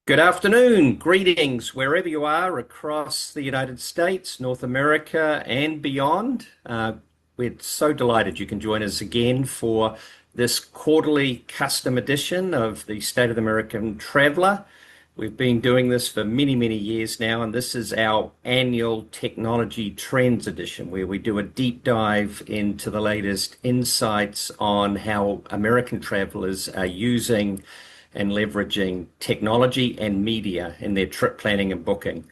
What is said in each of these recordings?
Good afternoon. Greetings wherever you are across the United States, North America, and beyond. We're so delighted you can join us again for this quarterly custom edition of the State of the American Traveler. We've been doing this for many, many years now, and this is our annual Technology Trends edition, where we do a deep dive into the latest insights on how American travelers are using and leveraging technology and media in their trip planning and booking.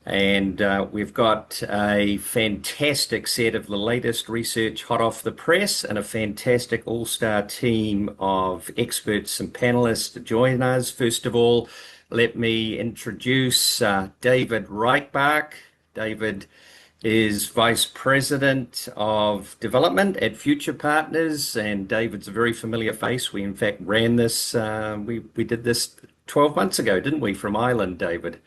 And we've got a fantastic set of the latest research hot off the press and a fantastic all-star team of experts and panelists to join us. First of all, let me introduce David Reichbach. David is Vice President of Development at Future Partners, and David's a very familiar face. We, in fact, ran this, we did this 12 months ago, didn't we, from Ireland, David?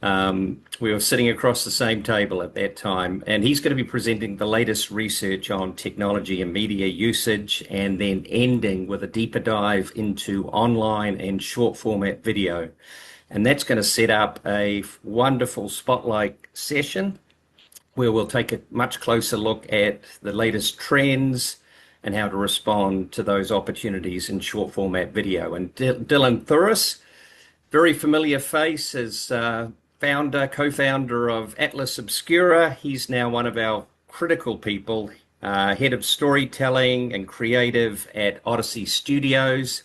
We were sitting across the same table at that time, and he's going to be presenting the latest research on technology and media usage, and then ending with a deeper dive into online and short format video. And that's going to set up a wonderful spotlight session where we'll take a much closer look at the latest trends and how to respond to those opportunities in short format video. And Dylan Thuris, very familiar face, as co-founder of Atlas Obscura. He's now one of our critical people, head of storytelling and creative at Odyssey Studios,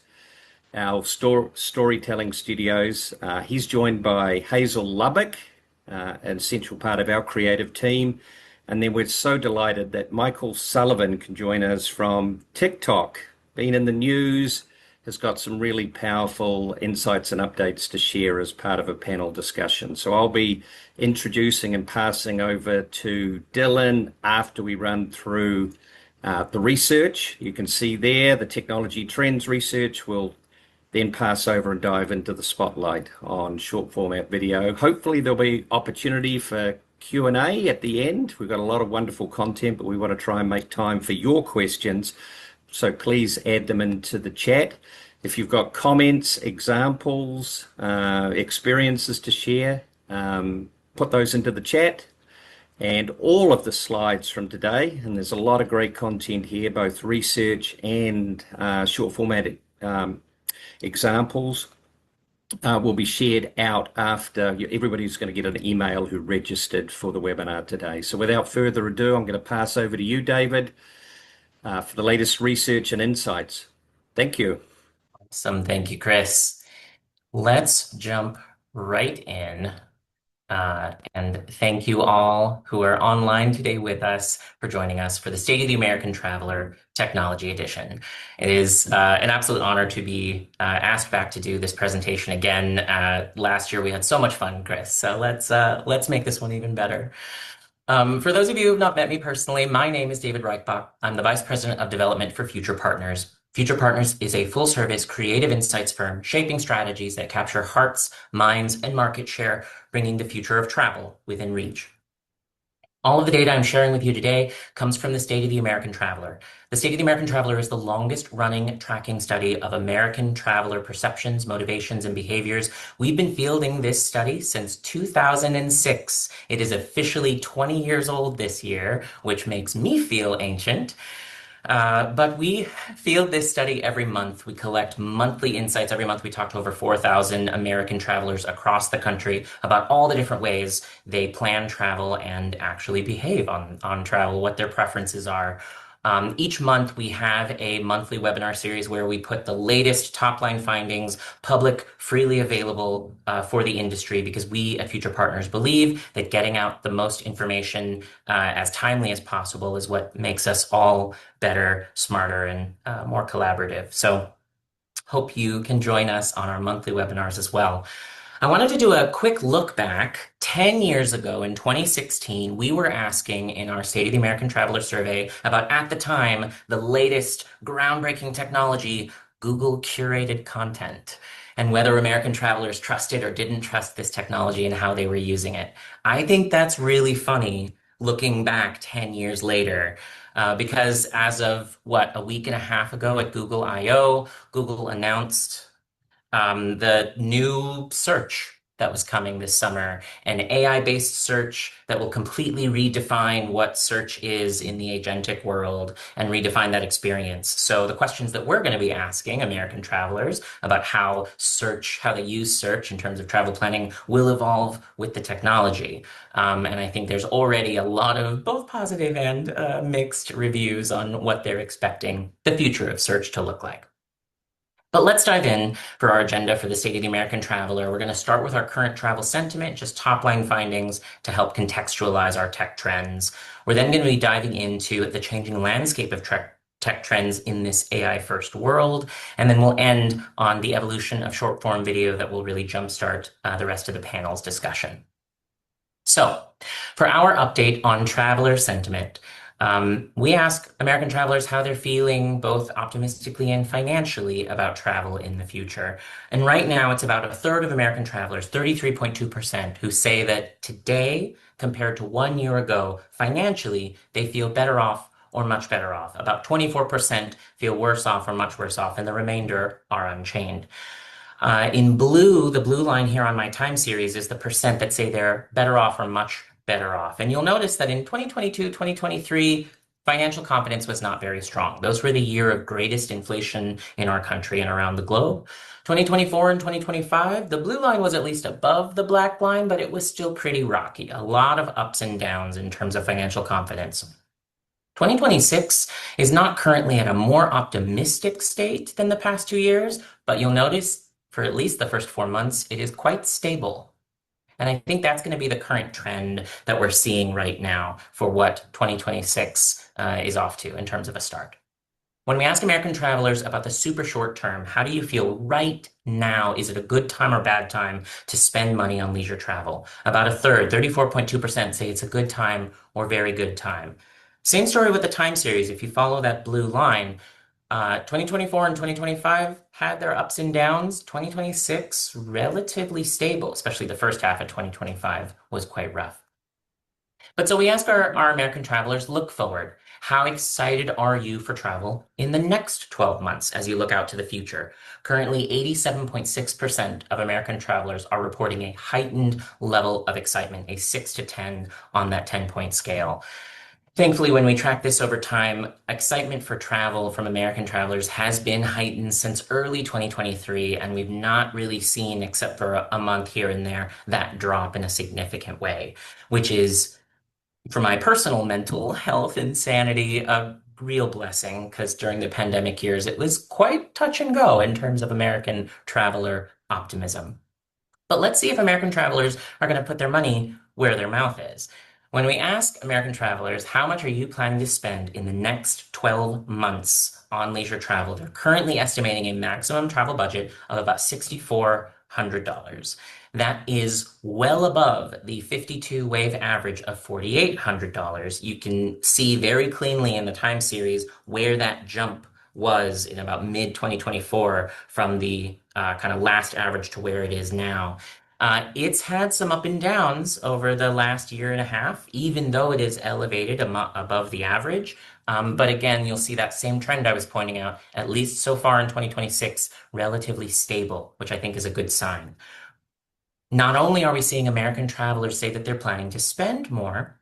our storytelling studios. He's joined by Hazel Lubbock, an essential part of our creative team. And then we're so delighted that Michael Sullivan can join us from TikTok, been in the news, has got some really powerful insights and updates to share as part of a panel discussion. So I'll be introducing and passing over to Dylan after we run through the research. You can see there the technology trends research. We'll then pass over and dive into the spotlight on short format video. Hopefully there'll be opportunity for Q&A at the end. We've got a lot of wonderful content, but we want to try and make time for your questions. So please add them into the chat. If you've got comments, examples, experiences to share, put those into the chat. And all of the slides from today, and there's a lot of great content here, both research and short format examples, will be shared out after. Everybody's going to get an email who registered for the webinar today. So without further ado, I'm going to pass over to you, David, for the latest research and insights. Thank you. Awesome. Thank you, Chris. Let's jump right in. And thank you all who are online today with us for joining us for the State of the American Traveler Technology Edition. It is an absolute honor to be asked back to do this presentation again. Last year we had so much fun, Chris. So let's make this one even better. For those of you who have not met me personally, my name is David Reichbach. I'm the Vice President of Development for Future Partners. Future Partners is a full-service creative insights firm shaping strategies that capture hearts, minds, and market share, bringing the future of travel within reach. All of the data I'm sharing with you today comes from the State of the American Traveler. The State of the American Traveler is the longest running tracking study of American traveler perceptions, motivations, and behaviors. We've been fielding this study since 2006. It is officially 20 years old this year, which makes me feel ancient. But we field this study every month. We collect monthly insights. Every month we talk to over 4,000 American travelers across the country about all the different ways they plan travel and actually behave on travel, what their preferences are. Each month we have a monthly webinar series where we put the latest top-line findings public, freely available for the industry, because we at Future Partners believe that getting out the most information as timely as possible is what makes us all better, smarter, and more collaborative. So hope you can join us on our monthly webinars as well. I wanted to do a quick look back. 10 years ago in 2016, we were asking in our State of the American Traveler survey about, at the time, the latest groundbreaking technology, Google curated content, and whether American travelers trusted or didn't trust this technology and how they were using it. I think that's really funny looking back 10 years later. Because as of, a week and a half ago at Google I/O, Google announced the new search that was coming this summer, an AI-based search that will completely redefine what search is in the agentic world and redefine that experience. So the questions that we're going to be asking American travelers about how they use search in terms of travel planning will evolve with the technology. And I think there's already a lot of both positive and mixed reviews on what they're expecting the future of search to look like. But let's dive in for our agenda for the State of the American Traveler. We're going to start with our current travel sentiment, just top-line findings to help contextualize our tech trends. We're then going to be diving into the changing landscape of tech trends in this AI-first world. And then we'll end on the evolution of short-form video that will really jumpstart the rest of the panel's discussion. So, for our update on traveler sentiment, we ask American travelers how they're feeling both optimistically and financially about travel in the future. And right now, it's about a third of American travelers, 33.2%, who say that today, compared to 1 year ago, financially, they feel better off or much better off. About 24% feel worse off or much worse off, and the remainder are unchanged. In blue, the blue line here on my time series is the percent that say they're better off or much better off. And you'll notice that in 2022, 2023, financial confidence was not very strong. Those were the year of greatest inflation in our country and around the globe. 2024 and 2025, the blue line was at least above the black line, but it was still pretty rocky. A lot of ups and downs in terms of financial confidence. 2026 is not currently at a more optimistic state than the past 2 years, but you'll notice for at least the first 4 months, it is quite stable. And I think that's going to be the current trend that we're seeing right now for what 2026 is off to in terms of a start. When we ask American travelers about the super short term, how do you feel right now? Is it a good time or bad time to spend money on leisure travel? About a third, 34.2%, say it's a good time or very good time. Same story with the time series. If you follow that blue line, 2024 and 2025 had their ups and downs. 2026, relatively stable, especially the first half of 2025 was quite rough. But so we ask our American travelers, look forward. How excited are you for travel in the next 12 months as you look out to the future? Currently, 87.6% of American travelers are reporting a heightened level of excitement, a 6 to 10 on that 10-point scale. Thankfully, when we track this over time, excitement for travel from American travelers has been heightened since early 2023, and we've not really seen, except for a month here and there, that drop in a significant way, which is, for my personal mental health and sanity, a real blessing, because during the pandemic years, it was quite touch and go in terms of American traveler optimism. But let's see if American travelers are going to put their money where their mouth is. When we ask American travelers, how much are you planning to spend in the next 12 months on leisure travel? They're currently estimating a maximum travel budget of about $6,400. That is well above the 52 wave average of $4,800. You can see very cleanly in the time series where that jump was in about mid-2024 from the kind of last average to where it is now. It's had some up and downs over the last year and a half, even though it is elevated above the average. But again, you'll see that same trend I was pointing out, at least so far in 2026, relatively stable, which I think is a good sign. Not only are we seeing American travelers say that they're planning to spend more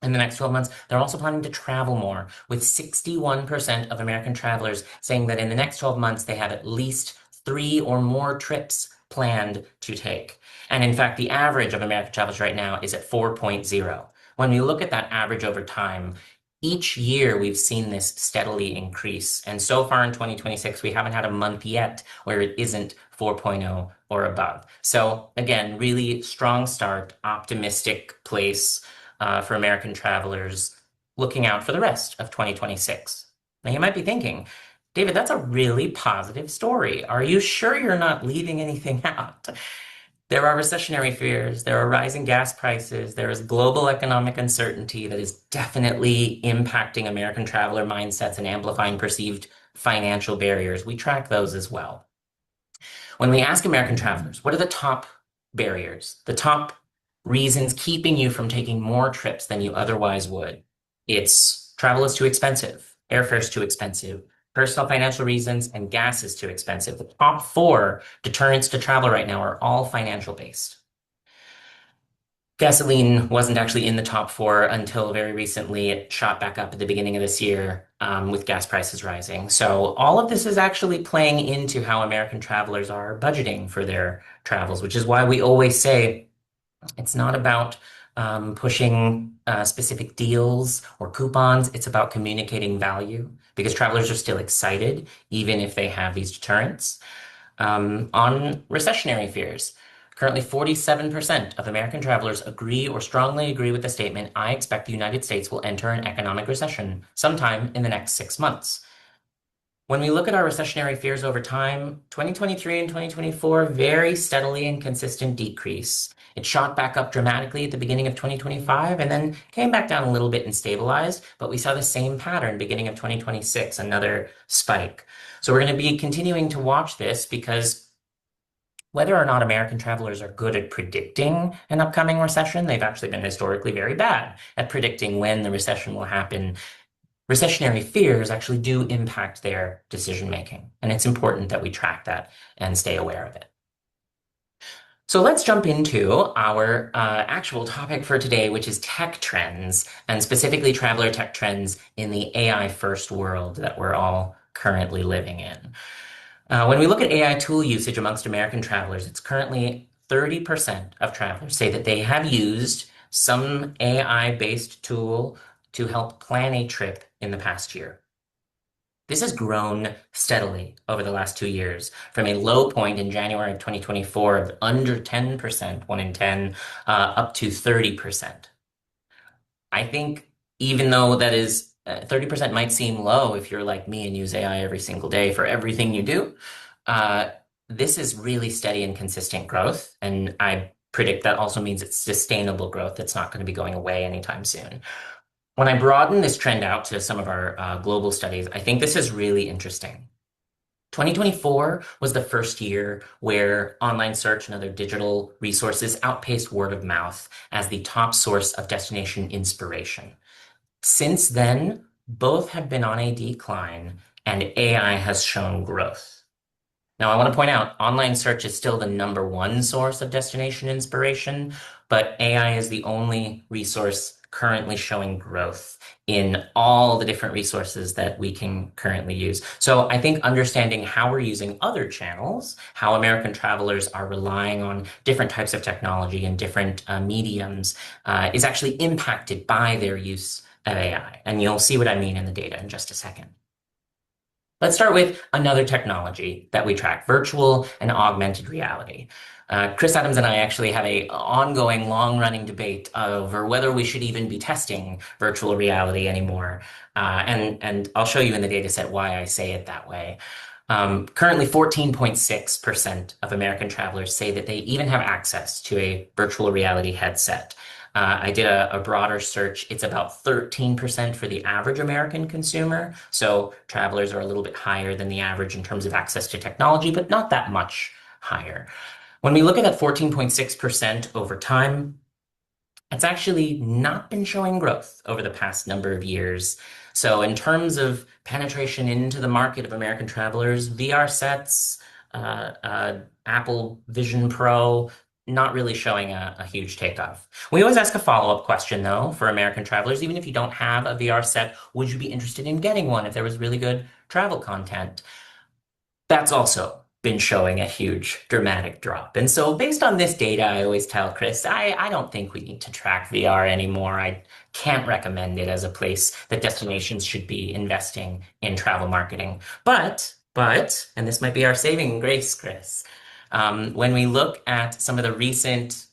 in the next 12 months, they're also planning to travel more, with 61% of American travelers saying that in the next 12 months, they have at least 3 or more trips planned to take. And in fact, the average of American travelers right now is at 4.0. When we look at that average over time, each year we've seen this steadily increase. And so far in 2026, we haven't had a month yet where it isn't 4.0 or above. So again, really strong start, optimistic place for American travelers looking out for the rest of 2026. Now you might be thinking, David, that's a really positive story. Are you sure you're not leaving anything out? There are recessionary fears, there are rising gas prices, there is global economic uncertainty that is definitely impacting American traveler mindsets and amplifying perceived financial barriers. We track those as well. When we ask American travelers, what are the top barriers, the top reasons keeping you from taking more trips than you otherwise would? It's travel is too expensive, airfare is too expensive, personal financial reasons, and gas is too expensive. The top four deterrents to travel right now are all financial based. Gasoline wasn't actually in the top four until very recently. It shot back up at the beginning of this year with gas prices rising. So all of this is actually playing into how American travelers are budgeting for their travels, which is why we always say it's not about pushing specific deals or coupons. It's about communicating value because travelers are still excited, even if they have these deterrents. On recessionary fears, currently 47% of American travelers agree or strongly agree with the statement, I expect the United States will enter an economic recession sometime in the next 6 months. When we look at our recessionary fears over time, 2023 and 2024, very steadily and consistent decrease. It shot back up dramatically at the beginning of 2025 and then came back down a little bit and stabilized, but we saw the same pattern beginning of 2026, another spike. So we're going to be continuing to watch this because whether or not American travelers are good at predicting an upcoming recession, they've actually been historically very bad at predicting when the recession will happen. Recessionary fears actually do impact their decision making, and it's important that we track that and stay aware of it. So let's jump into our actual topic for today, which is tech trends, and specifically traveler tech trends in the AI first world that we're all currently living in. When we look at AI tool usage amongst American travelers, it's currently 30% of travelers say that they have used some AI-based tool to help plan a trip in the past year. This has grown steadily over the last 2 years from a low point in January of 2024 of under 10%, 1 in 10, up to 30%. I think even though that is 30% might seem low if you're like me and use AI every single day for everything you do, this is really steady and consistent growth. And I predict that also means it's sustainable growth that's not going to be going away anytime soon. When I broaden this trend out to some of our global studies, I think this is really interesting. 2024 was the first year where online search and other digital resources outpaced word of mouth as the top source of destination inspiration. Since then, both have been on a decline and AI has shown growth. Now, I want to point out online search is still the number one source of destination inspiration, but AI is the only resource currently showing growth in all the different resources that we can currently use. So I think understanding how we're using other channels, how American travelers are relying on different types of technology and different mediums is actually impacted by their use of AI. And you'll see what I mean in the data in just a second. Let's start with another technology that we track, virtual and augmented reality. Chris Adams and I actually have an ongoing, long-running debate over whether we should even be testing virtual reality anymore. And I'll show you in the data set why I say it that way. Currently, 14.6% of American travelers say that they even have access to a virtual reality headset. I did a broader search. It's about 13% for the average American consumer. So travelers are a little bit higher than the average in terms of access to technology, but not that much higher. When we look at that 14.6% over time, it's actually not been showing growth over the past number of years. So in terms of penetration into the market of American travelers, VR sets, Apple Vision Pro, not really showing a huge takeoff. We always ask a follow-up question, though, for American travelers. Even if you don't have a VR set, would you be interested in getting one if there was really good travel content? That's also been showing a huge dramatic drop. And so based on this data, I always tell Chris, I don't think we need to track VR anymore. I can't recommend it as a place that destinations should be investing in travel marketing. But, and this might be our saving grace, Chris, when we look at some of the recent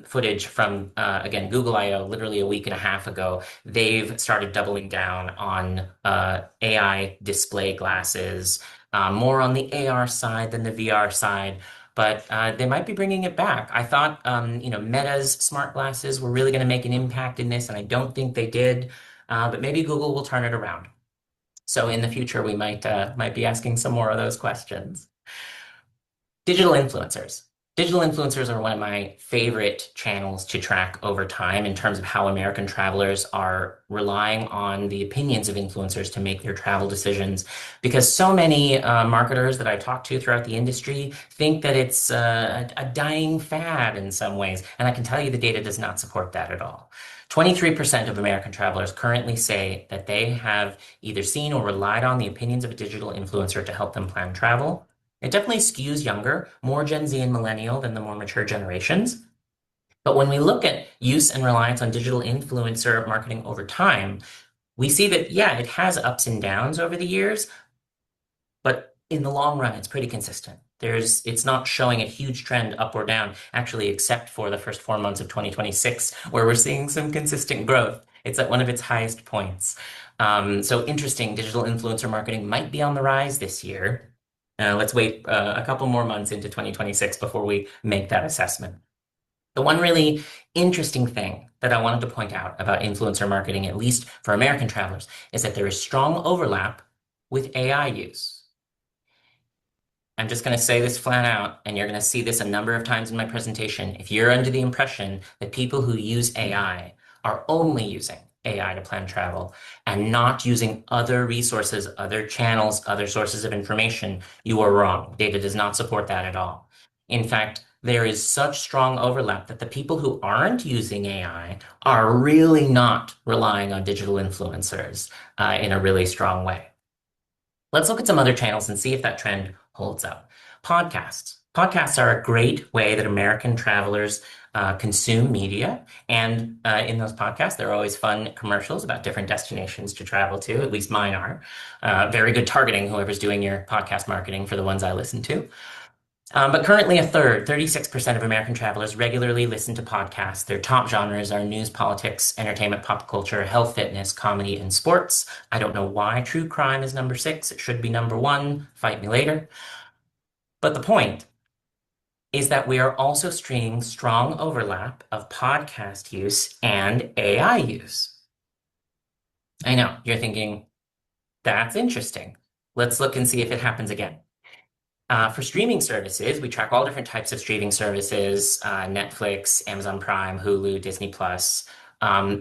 footage from, again, Google I/O, literally a week and a half ago, they've started doubling down on AI display glasses, more on the AR side than the VR side, but they might be bringing it back. I thought, Meta's smart glasses were really going to make an impact in this, and I don't think they did, but maybe Google will turn it around. So in the future, we might be asking some more of those questions. Digital influencers. Digital influencers are one of my favorite channels to track over time in terms of how American travelers are relying on the opinions of influencers to make their travel decisions. Because so many marketers that I talk to throughout the industry think that it's a dying fad in some ways. And I can tell you the data does not support that at all. 23% of American travelers currently say that they have either seen or relied on the opinions of a digital influencer to help them plan travel. It definitely skews younger, more Gen Z and millennial than the more mature generations. But when we look at use and reliance on digital influencer marketing over time, we see that, yeah, it has ups and downs over the years, but in the long run, it's pretty consistent. It's not showing a huge trend up or down, actually, except for the first 4 months of 2026, where we're seeing some consistent growth. It's at one of its highest points. So interesting, digital influencer marketing might be on the rise this year. Let's wait a couple more months into 2026 before we make that assessment. The one really interesting thing that I wanted to point out about influencer marketing, at least for American travelers, is that there is strong overlap with AI use. I'm just going to say this flat out, and you're going to see this a number of times in my presentation. If you're under the impression that people who use AI are only using AI to plan travel and not using other resources, other channels, other sources of information, you are wrong. Data does not support that at all. In fact, there is such strong overlap that the people who aren't using AI are really not relying on digital influencers in a really strong way. Let's look at some other channels and see if that trend holds up. Podcasts. Podcasts are a great way that American travelers consume media. And in those podcasts, there are always fun commercials about different destinations to travel to. At least mine are. Very good targeting, whoever's doing your podcast marketing for the ones I listen to. But currently, a third, 36% of American travelers regularly listen to podcasts. Their top genres are news, politics, entertainment, pop culture, health, fitness, comedy, and sports. I don't know why true crime is number 6. It should be number 1. Fight me later. But the point is that we are also seeing strong overlap of podcast use and AI use. I know, you're thinking, that's interesting. Let's look and see if it happens again. For streaming services, we track all different types of streaming services, Netflix, Amazon Prime, Hulu, Disney Plus.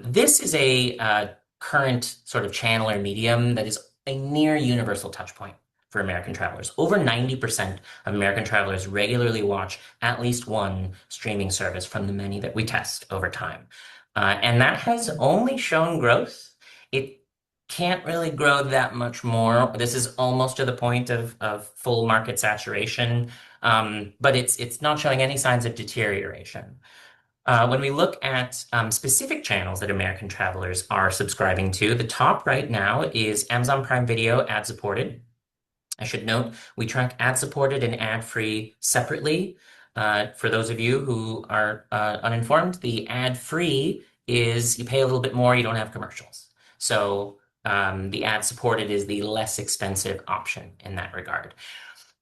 This is a current sort of channel or medium that is a near universal touch point for American travelers. Over 90% of American travelers regularly watch at least one streaming service from the many that we test over time. And that has only shown growth. It can't really grow that much more. This is almost to the point of full market saturation, but it's not showing any signs of deterioration. When we look at specific channels that American travelers are subscribing to, the top right now is Amazon Prime Video ad-supported. I should note we track ad-supported and ad-free separately. For those of you who are uninformed, the ad-free is you pay a little bit more, you don't have commercials. So the ad-supported is the less expensive option in that regard.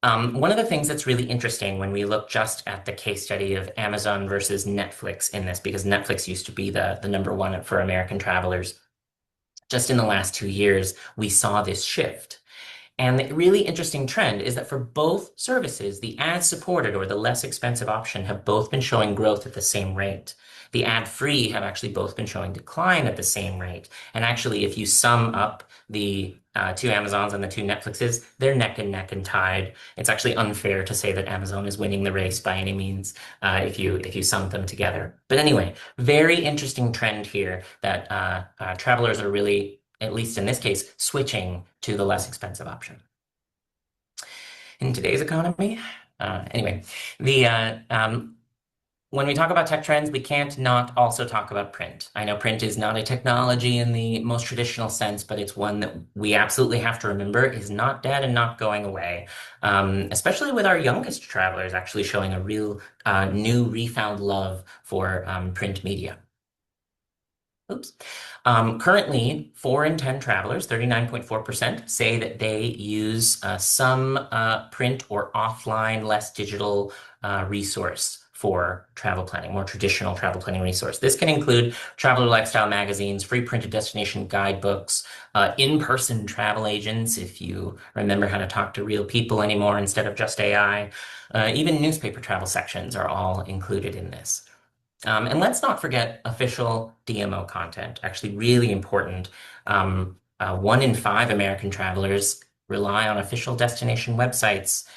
One of the things that's really interesting when we look just at the case study of Amazon versus Netflix in this, because Netflix used to be the number one for American travelers, just in the last 2 years, we saw this shift. And the really interesting trend is that for both services, the ad-supported or the less expensive option have both been showing growth at the same rate. The ad-free have actually both been showing decline at the same rate. And actually, if you sum up the 2 Amazons and the 2 Netflixes, they're neck and tied. It's actually unfair to say that Amazon is winning the race by any means if you sum them together. But anyway, very interesting trend here that travelers are really, at least in this case, switching to the less expensive option. In today's economy, anyway, when we talk about tech trends, we can't not also talk about print. I know print is not a technology in the most traditional sense, but it's one that we absolutely have to remember is not dead and not going away, especially with our youngest travelers actually showing a real new refound love for print media. Oops. Currently, 4 in 10 travelers, 39.4%, say that they use some print or offline, less digital resource for travel planning, more traditional travel planning resource. This can include traveler lifestyle magazines, free printed destination guidebooks, in-person travel agents, if you remember how to talk to real people anymore instead of just AI. Even newspaper travel sections are all included in this. And let's not forget official DMO content, actually really important. 1 in 5 American travelers rely on official destination websites.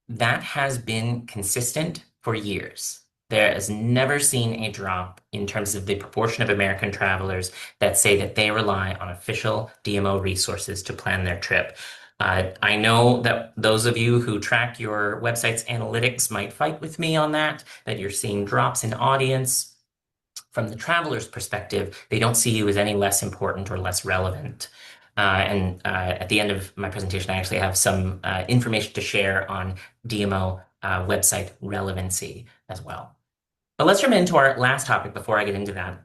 That has been consistent for years. There has never seen a drop in terms of the proportion of American travelers that say that they rely on official DMO resources to plan their trip. I know that those of you who track your website's analytics might fight with me on that you're seeing drops in audience. From the traveler's perspective, they don't see you as any less important or less relevant. At the end of my presentation, I actually have some information to share on DMO website relevancy as well. But let's jump into our last topic before I get into that,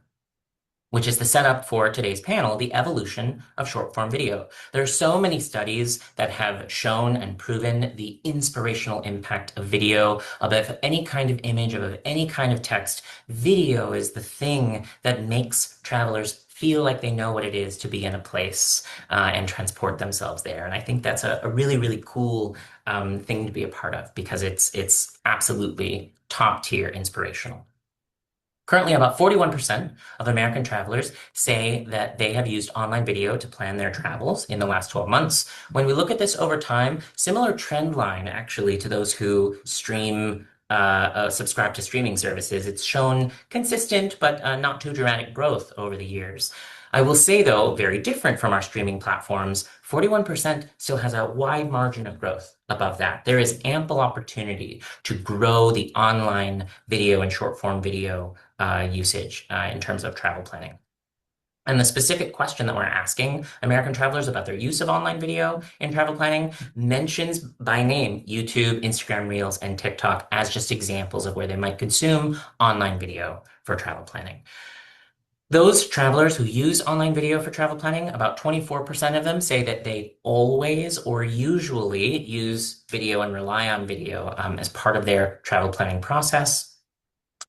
which is the setup for today's panel, the evolution of short form video. There are so many studies that have shown and proven the inspirational impact of video, of any kind of image, of any kind of text. Video is the thing that makes travelers feel like they know what it is to be in a place and transport themselves there. And I think that's a really, really cool thing to be a part of because it's absolutely top tier inspirational. Currently, about 41% of American travelers say that they have used online video to plan their travels in the last 12 months. When we look at this over time, similar trend line actually to those who subscribe to streaming services. It's shown consistent but not too dramatic growth over the years. I will say, though, very different from our streaming platforms, 41% still has a wide margin of growth above that. There is ample opportunity to grow the online video and short form video usage in terms of travel planning. And the specific question that we're asking American travelers about their use of online video in travel planning mentions by name YouTube, Instagram Reels, and TikTok as just examples of where they might consume online video for travel planning. Those travelers who use online video for travel planning, about 24% of them say that they always or usually use video and rely on video as part of their travel planning process.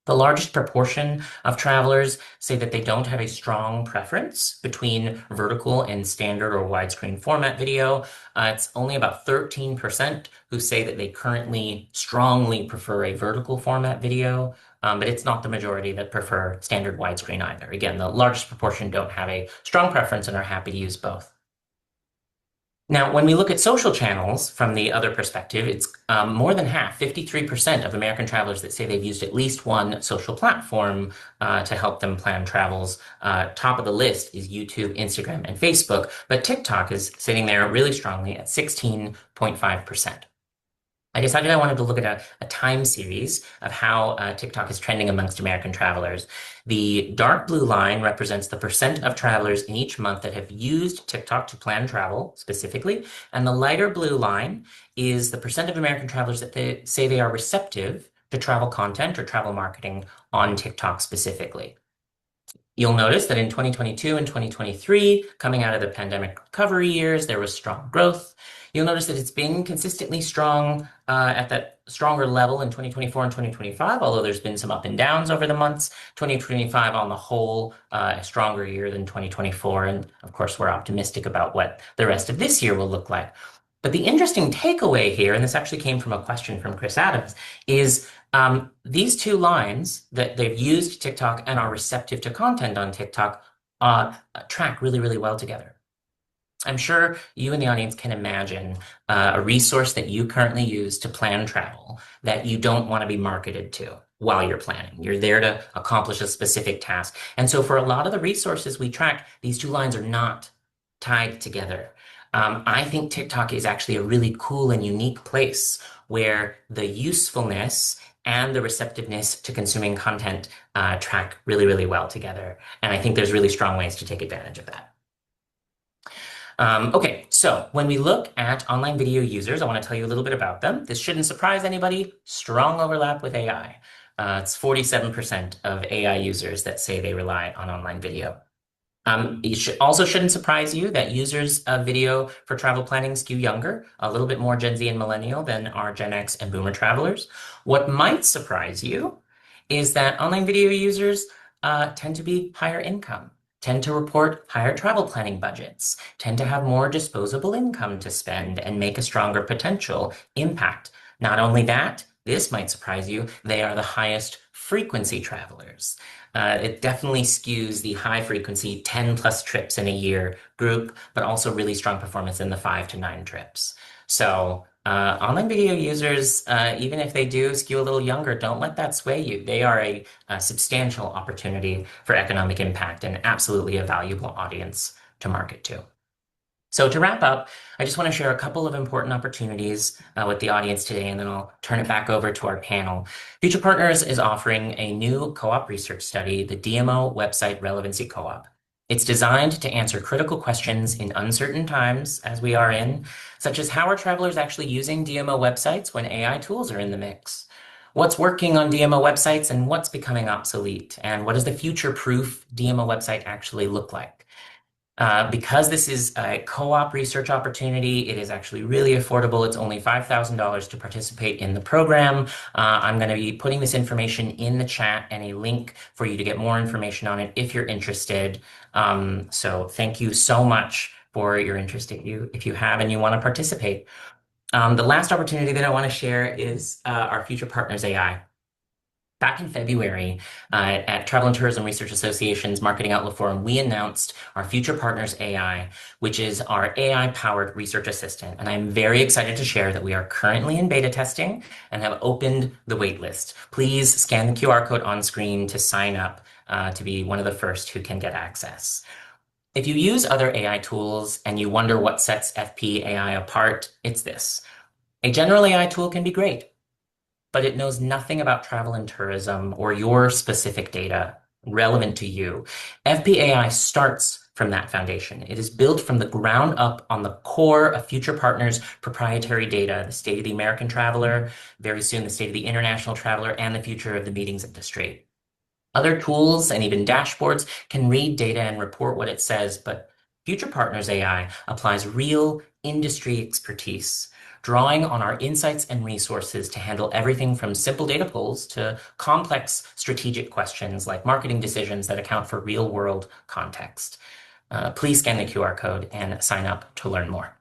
The largest proportion of travelers say that they don't have a strong preference between vertical and standard or widescreen format video. It's only about 13% who say that they currently strongly prefer a vertical format video, but it's not the majority that prefer standard widescreen either. Again, the largest proportion don't have a strong preference and are happy to use both. Now, when we look at social channels from the other perspective, it's more than half, 53% of American travelers that say they've used at least one social platform to help them plan travels. Top of the list is YouTube, Instagram, and Facebook, but TikTok is sitting there really strongly at 16.5%. I decided I wanted to look at a time series of how TikTok is trending amongst American travelers. The dark blue line represents the percent of travelers in each month that have used TikTok to plan travel specifically, and the lighter blue line is the percent of American travelers that they say they are receptive to travel content or travel marketing on TikTok specifically. You'll notice that in 2022 and 2023, coming out of the pandemic recovery years, there was strong growth. You'll notice that it's been consistently strong at that stronger level in 2024 and 2025, although there's been some up and downs over the months. 2025 on the whole, a stronger year than 2024. And of course, we're optimistic about what the rest of this year will look like. But the interesting takeaway here, and this actually came from a question from Chris Adams, is these two lines that they've used TikTok and are receptive to content on TikTok track really, really well together. I'm sure you in the audience can imagine a resource that you currently use to plan travel that you don't want to be marketed to while you're planning. You're there to accomplish a specific task. And so for a lot of the resources we track, these two lines are not tied together. I think TikTok is actually a really cool and unique place where the usefulness and the receptiveness to consuming content track really, really well together. And I think there's really strong ways to take advantage of that. Okay, so when we look at online video users, I want to tell you a little bit about them. This shouldn't surprise anybody. Strong overlap with AI. It's 47% of AI users that say they rely on online video. Also shouldn't surprise you that users of video for travel planning skew younger, a little bit more Gen Z and millennial than our Gen X and Boomer travelers. What might surprise you is that online video users tend to be higher income, tend to report higher travel planning budgets, tend to have more disposable income to spend and make a stronger potential impact. Not only that, this might surprise you, they are the highest frequency travelers. It definitely skews the high frequency 10 plus trips in a year group, but also really strong performance in the 5 to 9 trips. So, online video users, even if they do skew a little younger, don't let that sway you. They are a substantial opportunity for economic impact and absolutely a valuable audience to market to. So to wrap up, I just want to share a couple of important opportunities with the audience today, and then I'll turn it back over to our panel. Future Partners is offering a new co-op research study, the DMO Website Relevancy Co-op. It's designed to answer critical questions in uncertain times, as we are in, such as how are travelers actually using DMO websites when AI tools are in the mix? What's working on DMO websites and what's becoming obsolete? And what does the future-proof DMO website actually look like? Because this is a co-op research opportunity, it is actually really affordable. It's only $5,000 to participate in the program. I'm going to be putting this information in the chat and a link for you to get more information on it if you're interested. So thank you so much for your interest if you have and you want to participate. The last opportunity that I want to share is our Future Partners AI. Back in February, at Travel and Tourism Research Association's Marketing Outlook Forum, we announced our Future Partners AI, which is our AI-powered research assistant. And I'm very excited to share that we are currently in beta testing and have opened the waitlist. Please scan the QR code on screen to sign up to be one of the first who can get access. If you use other AI tools and you wonder what sets FP AI apart, it's this. A general AI tool can be great, but it knows nothing about travel and tourism or your specific data relevant to you. FPAI starts from that foundation. It is built from the ground up on the core of Future Partners' proprietary data, the state of the American traveler, very soon the state of the international traveler, and the future of the meetings industry. Other tools and even dashboards can read data and report what it says, but Future Partners AI applies real industry expertise, drawing on our insights and resources to handle everything from simple data pulls to complex strategic questions like marketing decisions that account for real-world context. Please scan the QR code and sign up to learn more.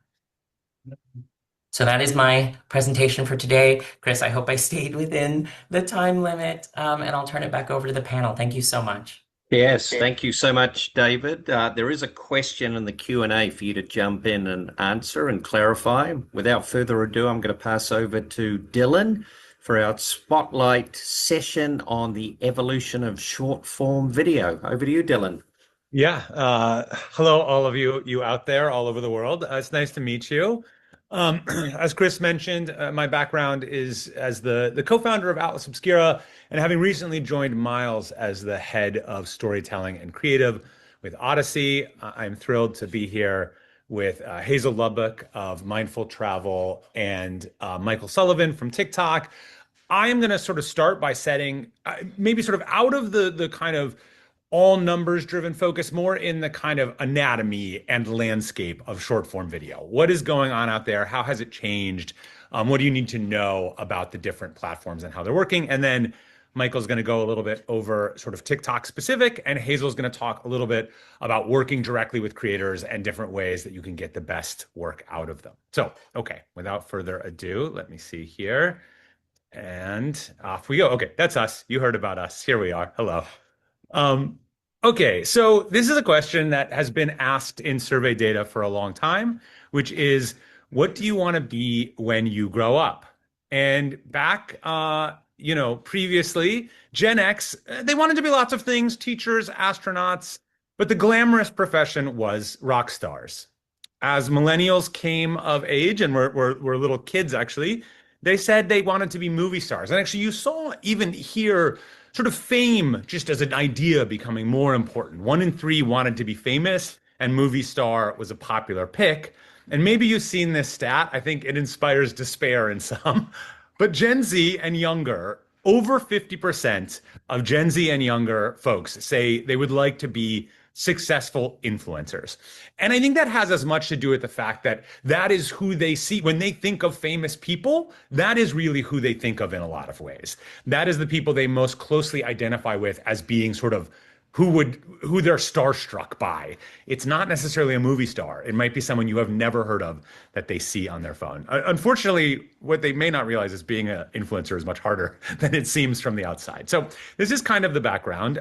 So that is my presentation for today. Chris, I hope I stayed within the time limit, and I'll turn it back over to the panel. Thank you so much. Yes, thank you so much, David. There is a question in the Q&A for you to jump in and answer and clarify. Without further ado, I'm going to pass over to Dylan for our spotlight session on the evolution of short form video. Over to you, Dylan. Yeah. Hello, all of you out there all over the world. It's nice to meet you. As Chris mentioned, my background is as the co-founder of Atlas Obscura, and having recently joined Miles as the head of storytelling and creative with Odyssey. I'm thrilled to be here with Hazel Lubbock of Mindful Travel and Michael Sullivan from TikTok. I am going to sort of start by setting maybe sort of out of the kind of all numbers driven focus, more in the kind of anatomy and landscape of short form video. What is going on out there? How has it changed? What do you need to know about the different platforms and how they're working? And then Michael's going to go a little bit over sort of TikTok specific, and Hazel's going to talk a little bit about working directly with creators and different ways that you can get the best work out of them. So, okay, without further ado, let me see here. And off we go. Okay, that's us. You heard about us. Here we are. Hello. Okay, so this is a question that has been asked in survey data for a long time, which is, what do you want to be when you grow up? And back, previously, Gen X, they wanted to be lots of things, teachers, astronauts, but the glamorous profession was rock stars. As millennials came of age and were little kids, actually, they said they wanted to be movie stars. And actually, you saw even here sort of fame just as an idea becoming more important. 1 in 3 wanted to be famous, and movie star was a popular pick. And maybe you've seen this stat. I think it inspires despair in some. But Gen Z and younger, over 50% of Gen Z and younger folks say they would like to be successful influencers. And I think that has as much to do with the fact that that is who they see when they think of famous people. That is really who they think of in a lot of ways. That is the people they most closely identify with as being sort of who they're starstruck by. It's not necessarily a movie star. It might be someone you have never heard of that they see on their phone. Unfortunately, what they may not realize is being an influencer is much harder than it seems from the outside. So this is kind of the background.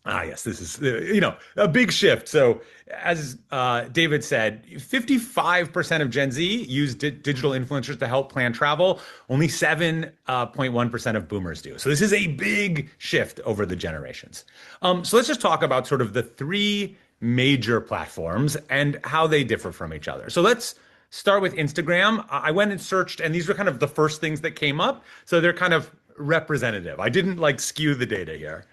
Yes, this is, a big shift. So as David said, 55% of Gen Z use digital influencers to help plan travel. Only 7.1% of boomers do. So this is a big shift over the generations. So let's just talk about sort of the three major platforms and how they differ from each other. So let's start with Instagram. I went and searched, and these were kind of the first things that came up. So they're kind of representative. I didn't like skew the data here.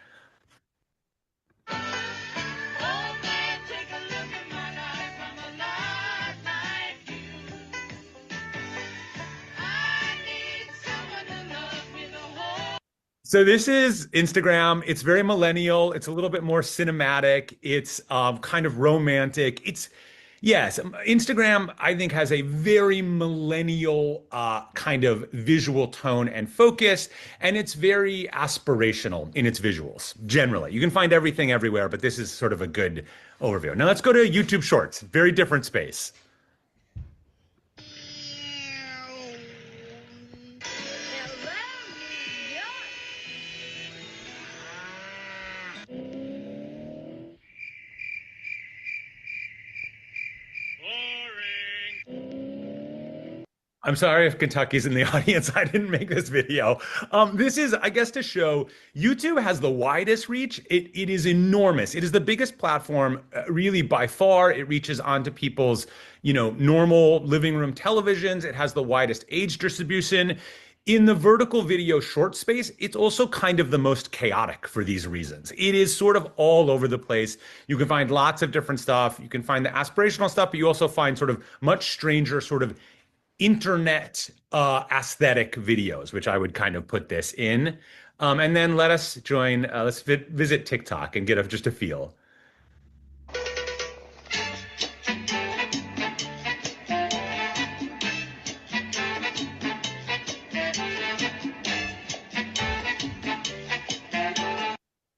So this is Instagram. It's very millennial. It's a little bit more cinematic. It's kind of romantic. Yes, Instagram, I think, has a very millennial kind of visual tone and focus, and it's very aspirational in its visuals, generally. You can find everything everywhere, but this is sort of a good overview. Now let's go to YouTube Shorts. Very different space. I'm sorry if Kentucky's in the audience. I didn't make this video. This is, I guess, to show YouTube has the widest reach. It is enormous. It is the biggest platform, really by far. It reaches onto people's, normal living room televisions. It has the widest age distribution. In the vertical video short space, it's also kind of the most chaotic for these reasons. It is sort of all over the place. You can find lots of different stuff. You can find the aspirational stuff, but you also find sort of much stranger sort of internet aesthetic videos, which I would kind of put this in. And then let's visit TikTok and get just a feel.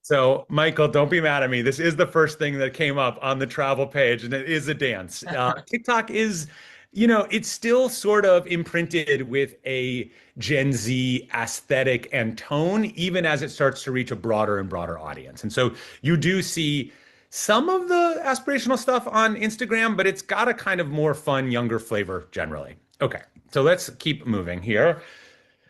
So, Michael, don't be mad at me. This is the first thing that came up on the travel page, and it is a dance. TikTok is, it's still sort of imprinted with a Gen Z aesthetic and tone, even as it starts to reach a broader and broader audience. And so you do see some of the aspirational stuff on Instagram, but it's got a kind of more fun, younger flavor generally. Okay, so let's keep moving here.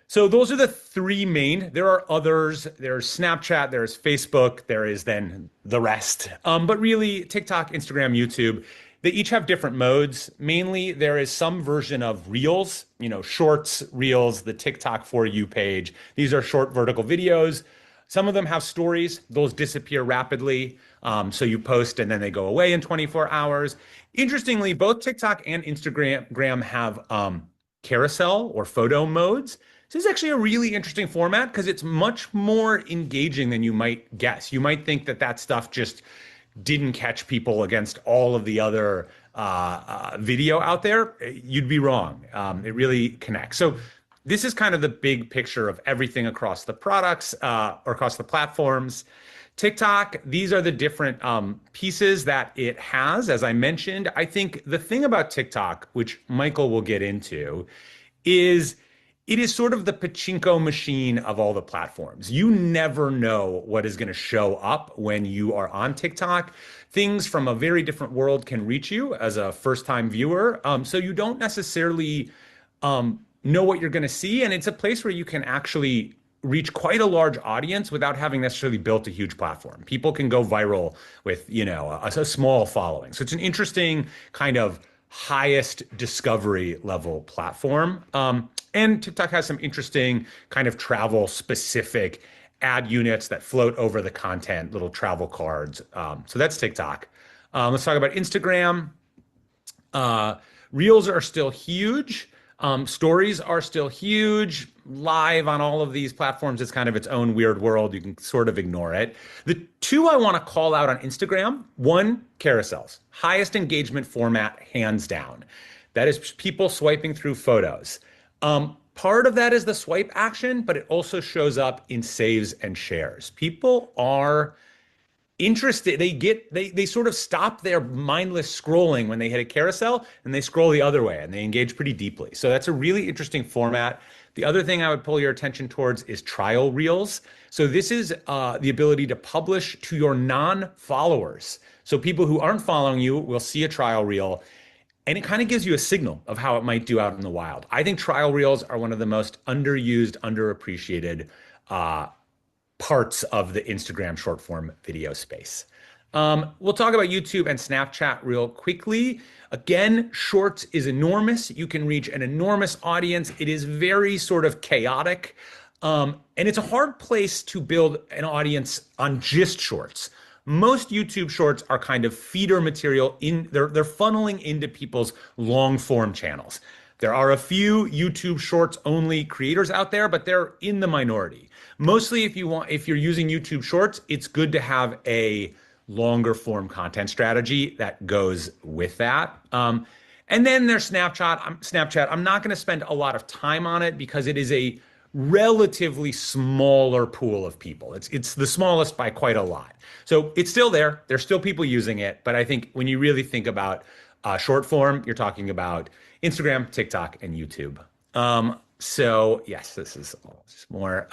So those are the three main. There are others. There's Snapchat, there's Facebook, there is then the rest. But really, TikTok, Instagram, YouTube, they each have different modes. Mainly, there is some version of Reels, Shorts, Reels, the TikTok For You page. These are short vertical videos. Some of them have stories. Those disappear rapidly. So you post and then they go away in 24 hours. Interestingly, both TikTok and Instagram have carousel or photo modes. This is actually a really interesting format because it's much more engaging than you might guess. You might think that stuff just didn't catch people against all of the other video out there. You'd be wrong. It really connects. So this is kind of the big picture of everything across the products or across the platforms. TikTok, these are the different pieces that it has. As I mentioned, I think the thing about TikTok, which Michael will get into, is it is sort of the pachinko machine of all the platforms. You never know what is going to show up when you are on TikTok. Things from a very different world can reach you as a first-time viewer. So you don't necessarily know what you're going to see. And it's a place where you can actually reach quite a large audience without having necessarily built a huge platform. People can go viral with, a small following. So it's an interesting kind of highest discovery level platform. And TikTok has some interesting kind of travel specific ad units that float over the content, little travel cards. So that's TikTok. Let's talk about Instagram. Reels are still huge. Stories are still huge. Live on all of these platforms, it's kind of its own weird world. You can sort of ignore it. The two I want to call out on Instagram, one, carousels, highest engagement format, hands down. That is people swiping through photos. Part of that is the swipe action, but it also shows up in saves and shares. People are interested. They sort of stop their mindless scrolling when they hit a carousel and they scroll the other way and they engage pretty deeply. So that's a really interesting format. The other thing I would pull your attention towards is trial reels. So this is the ability to publish to your non-followers. So people who aren't following you will see a trial reel, and it kind of gives you a signal of how it might do out in the wild. I think trial reels are one of the most underused, underappreciated parts of the Instagram short form video space. We'll talk about YouTube and Snapchat real quickly. Again, Shorts is enormous. You can reach an enormous audience. It is very sort of chaotic. And it's a hard place to build an audience on just Shorts. Most YouTube Shorts are kind of feeder material they're funneling into people's long form channels. There are a few YouTube Shorts only creators out there, but they're in the minority. Mostly if you're using YouTube Shorts, it's good to have a longer form content strategy that goes with that. And then there's Snapchat. I'm not going to spend a lot of time on it because it is a relatively smaller pool of people. It's the smallest by quite a lot. So it's still there. There's still people using it. But I think when you really think about short form, you're talking about Instagram, TikTok, and YouTube. So yes, this is more.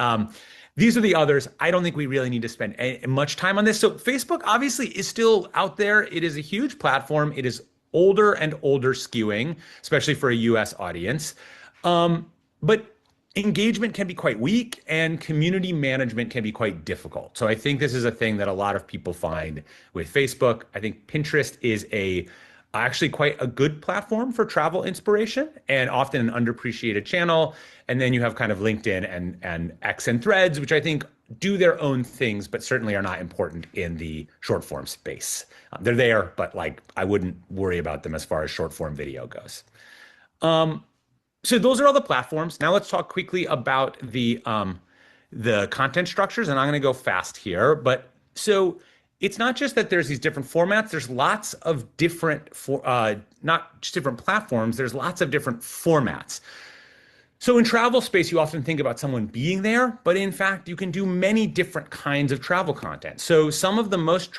These are the others. I don't think we really need to spend much time on this. So Facebook obviously is still out there. It is a huge platform. It is older and older skewing, especially for a US audience. But engagement can be quite weak and community management can be quite difficult. So I think this is a thing that a lot of people find with Facebook. I think Pinterest is actually quite a good platform for travel inspiration and often an underappreciated channel. And then you have kind of LinkedIn and X and Threads, which I think do their own things, but certainly are not important in the short form space. They're there, but like I wouldn't worry about them as far as short form video goes. So those are all the platforms. Now let's talk quickly about the content structures, and I'm going to go fast here. But so it's not just that there's these different formats. There's lots of different not just different platforms. There's lots of different formats. So in travel space, you often think about someone being there, but in fact, you can do many different kinds of travel content. So some of the most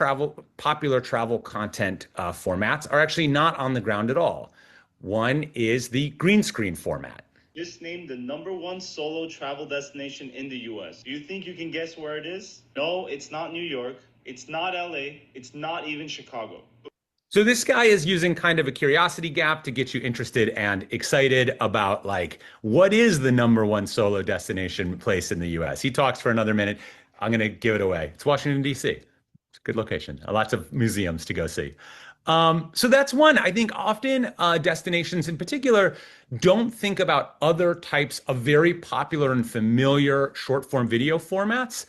popular travel content formats are actually not on the ground at all. One is the green screen format. Just named the #1 solo travel destination in the US. Do you think you can guess where it is? No, it's not New York. It's not LA. It's not even Chicago. So this guy is using kind of a curiosity gap to get you interested and excited about like, what is the #1 solo destination place in the US? He talks for another minute. I'm going to give it away. It's Washington, D.C. It's a good location. Lots of museums to go see. So that's one. I think often destinations in particular don't think about other types of very popular and familiar short form video formats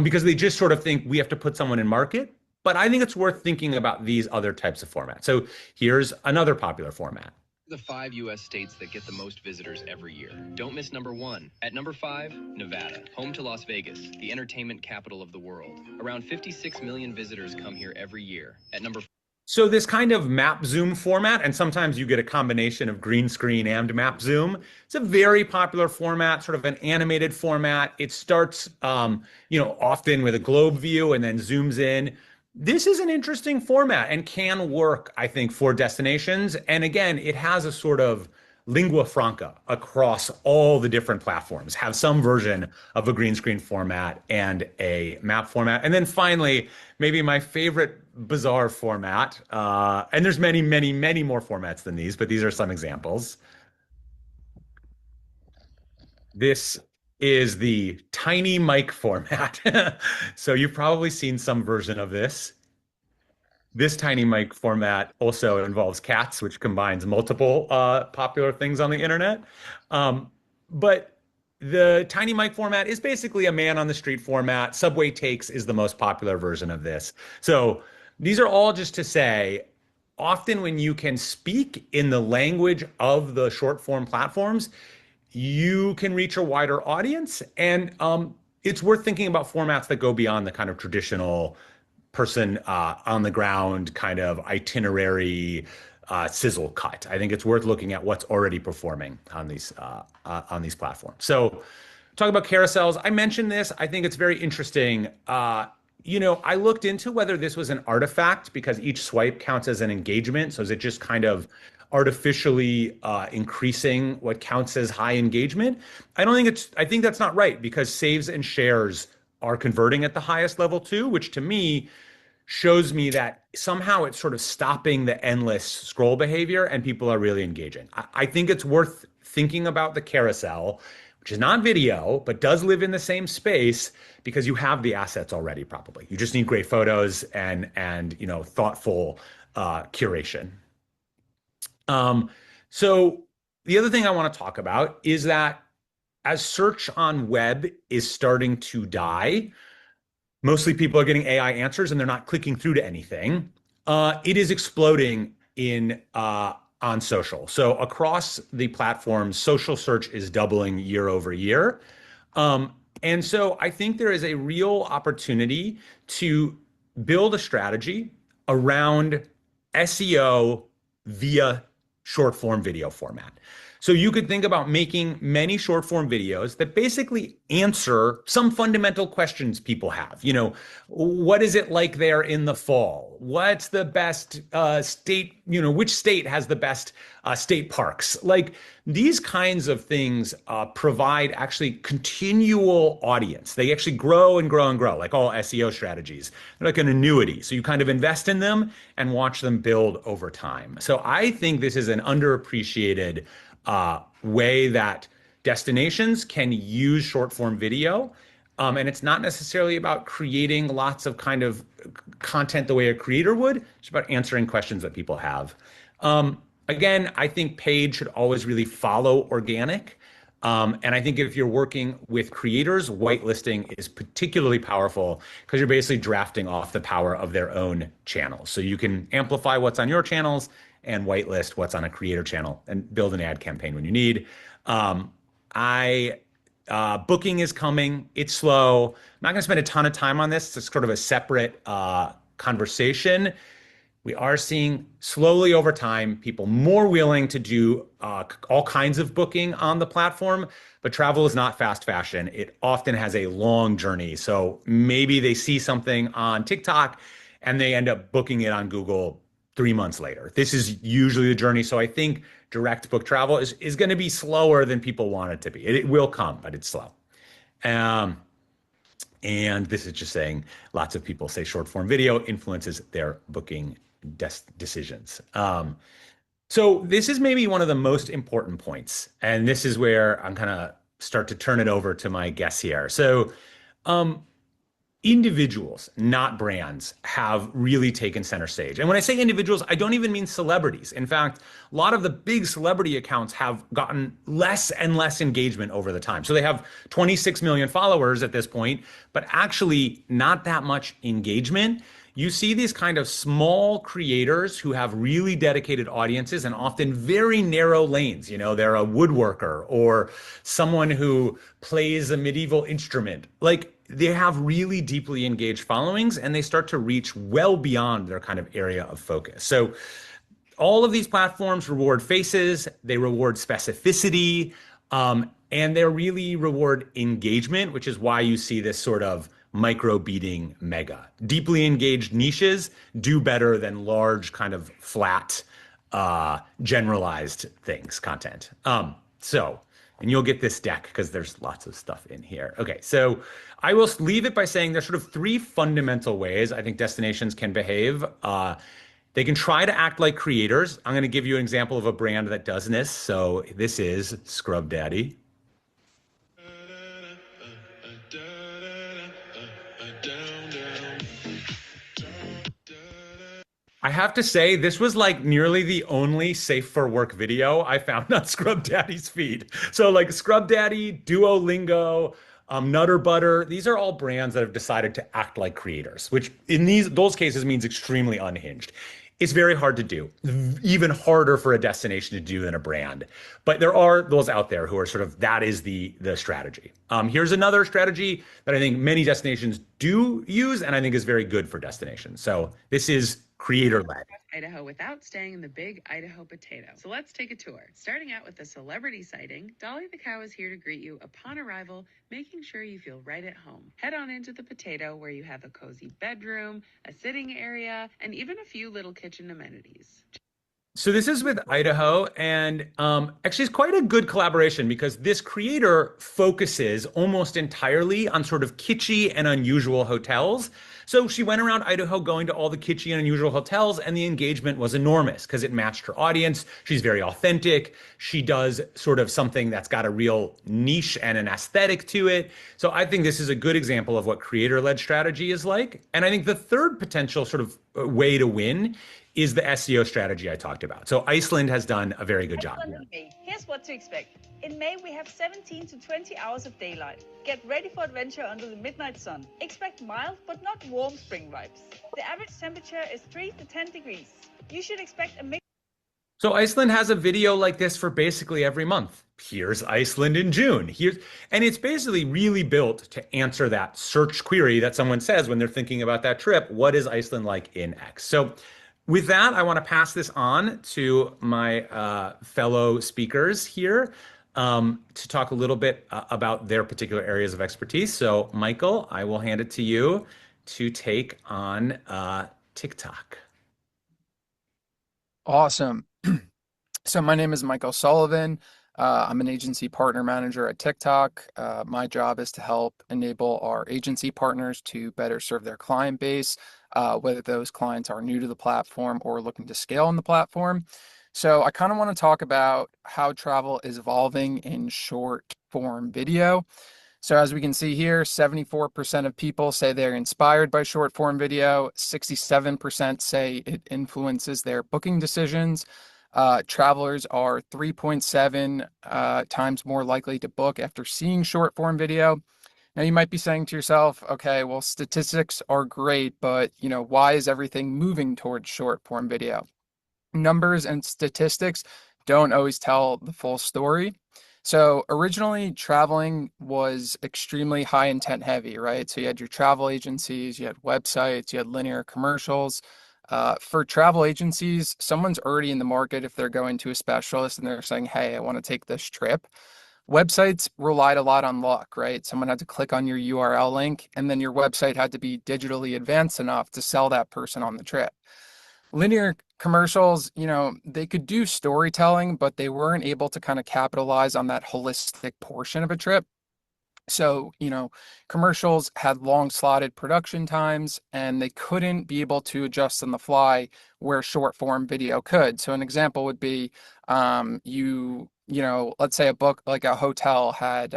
because they just sort of think we have to put someone in market. But I think it's worth thinking about these other types of formats. So here's another popular format. The 5 U.S. states that get the most visitors every year. Don't miss #1. At #5, Nevada, home to Las Vegas, the entertainment capital of the world. Around 56 million visitors come here every year. At So this kind of map zoom format, and sometimes you get a combination of green screen and map zoom. It's a very popular format, sort of an animated format. It starts, often with a globe view and then zooms in. This is an interesting format and can work, I think, for destinations. And again, it has a sort of lingua franca across all the different platforms, have some version of a green screen format and a map format. And then finally, maybe my favorite bizarre format, and there's many, many, many more formats than these, but these are some examples. This is the tiny mic format. So you've probably seen some version of this. This tiny mic format also involves cats, which combines multiple popular things on the internet. But the tiny mic format is basically a man on the street format. Subway Takes is the most popular version of this. So these are all just to say, often when you can speak in the language of the short form platforms, you can reach a wider audience. And it's worth thinking about formats that go beyond the kind of traditional person on the ground kind of itinerary sizzle cut. I think it's worth looking at what's already performing on these platforms. So, talk about carousels. I mentioned this. I think it's very interesting. I looked into whether this was an artifact because each swipe counts as an engagement. So is it just kind of artificially increasing what counts as high engagement? I think that's not right because saves and shares are converting at the highest level too, which to me shows me that somehow it's sort of stopping the endless scroll behavior and people are really engaging. I think it's worth thinking about the carousel, which is not video, but does live in the same space because you have the assets already probably. You just need great photos and thoughtful curation. So the other thing I want to talk about is that as search on web is starting to die, mostly people are getting AI answers and they're not clicking through to anything. It is exploding on social. So across the platforms, social search is doubling year over year. And so I think there is a real opportunity to build a strategy around SEO via short form video format. So you could think about making many short form videos that basically answer some fundamental questions people have. What is it like there in the fall? What's the best state, which state has the best state parks? Like these kinds of things provide actually continual audience. They actually grow and grow and grow, like all SEO strategies. They're like an annuity. So you kind of invest in them and watch them build over time. So I think this is an underappreciated way that destinations can use short form video. And it's not necessarily about creating lots of kind of content the way a creator would. It's about answering questions that people have. Again, I think paid should always really follow organic. And I think if you're working with creators, whitelisting is particularly powerful because you're basically drafting off the power of their own channels. So you can amplify what's on your channels and whitelist what's on a creator channel and build an ad campaign when you need. Booking is coming. It's slow. I'm not going to spend a ton of time on this. It's sort of a separate conversation. We are seeing slowly over time people more willing to do all kinds of booking on the platform, but travel is not fast fashion. It often has a long journey. So maybe they see something on TikTok and they end up booking it on Google 3 months later. This is usually the journey. So I think direct book travel is going to be slower than people want it to be. It will come, but it's slow. And this is just saying lots of people say short form video influences their booking decisions. So this is maybe one of the most important points. And this is where I'm kind of start to turn it over to my guests here. So individuals, not brands, have really taken center stage. And when I say individuals, I don't even mean celebrities. In fact, a lot of the big celebrity accounts have gotten less and less engagement over the time. So they have 26 million followers at this point, but actually not that much engagement. You see these kind of small creators who have really dedicated audiences and often very narrow lanes. They're a woodworker or someone who plays a medieval instrument. Like they have really deeply engaged followings and they start to reach well beyond their kind of area of focus. So all of these platforms reward faces, they reward specificity, and they really reward engagement, which is why you see this sort of micro beating mega. Deeply engaged niches do better than large kind of flat, generalized content. And you'll get this deck because there's lots of stuff in here. Okay, so I will leave it by saying there's sort of 3 fundamental ways I think destinations can behave. They can try to act like creators. I'm going to give you an example of a brand that does this. So this is Scrub Daddy. I have to say, this was like nearly the only safe for work video I found on Scrub Daddy's feed. So like Scrub Daddy, Duolingo, Nutter Butter, these are all brands that have decided to act like creators, which in those cases means extremely unhinged. It's very hard to do, even harder for a destination to do than a brand. But there are those out there who are sort of that is the strategy. Here's another strategy that I think many destinations do use, and I think is very good for destinations. So this is creator led. Idaho without staying in the big Idaho potato. So let's take a tour. Starting out with a celebrity sighting, Dolly the cow is here to greet you upon arrival, making sure you feel right at home. Head on into the potato where you have a cozy bedroom, a sitting area, and even a few little kitchen amenities. So this is with Idaho, and actually it's quite a good collaboration because this creator focuses almost entirely on sort of kitschy and unusual hotels. So she went around Idaho going to all the kitschy and unusual hotels, and the engagement was enormous because it matched her audience. She's very authentic. She does sort of something that's got a real niche and an aesthetic to it. So I think this is a good example of what creator-led strategy is like. And I think the third potential sort of way to win is the SEO strategy I talked about. So Iceland has done a very good job here. Here's what to expect. In May, we have 17 to 20 hours of daylight. Get ready for adventure under the midnight sun. Expect mild but not warm spring vibes. The average temperature is 3 to 10 degrees. You should expect a mix. So Iceland has a video like this for basically every month. Here's Iceland in June. And it's basically really built to answer that search query that someone says when they're thinking about that trip. What is Iceland like in X? So with that, I want to pass this on to my fellow speakers here to talk a little bit about their particular areas of expertise. So Michael, I will hand it to you to take on TikTok. Awesome. So my name is Michael Sullivan. I'm an agency partner manager at TikTok. My job is to help enable our agency partners to better serve their client base, whether those clients are new to the platform or looking to scale on the platform. So I kind of want to talk about how travel is evolving in short form video. So as we can see here, 74% of people say they're inspired by short form video. 67% say it influences their booking decisions. Travelers are 3.7 times more likely to book after seeing short form video. Now you might be saying to yourself, okay, well, statistics are great, but why is everything moving towards short form video? Numbers and statistics don't always tell the full story. So originally traveling was extremely high intent heavy, right? So you had your travel agencies, you had websites, you had linear commercials. For travel agencies, someone's already in the market if they're going to a specialist and they're saying, hey, I want to take this trip. Websites relied a lot on luck, right? Someone had to click on your URL link, and then your website had to be digitally advanced enough to sell that person on the trip. Linear commercials, they could do storytelling, but they weren't able to kind of capitalize on that holistic portion of a trip. So, commercials had long slotted production times and they couldn't be able to adjust on the fly where short form video could. So an example would be, let's say a book like a hotel had,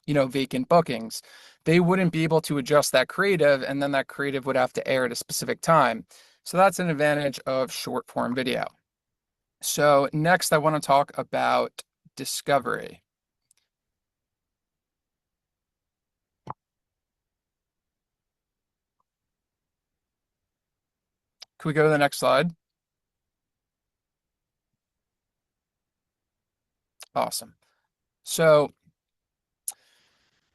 vacant bookings. They wouldn't be able to adjust that creative, and then that creative would have to air at a specific time. So that's an advantage of short form video. So next I want to talk about discovery. Can we go to the next slide? Awesome. So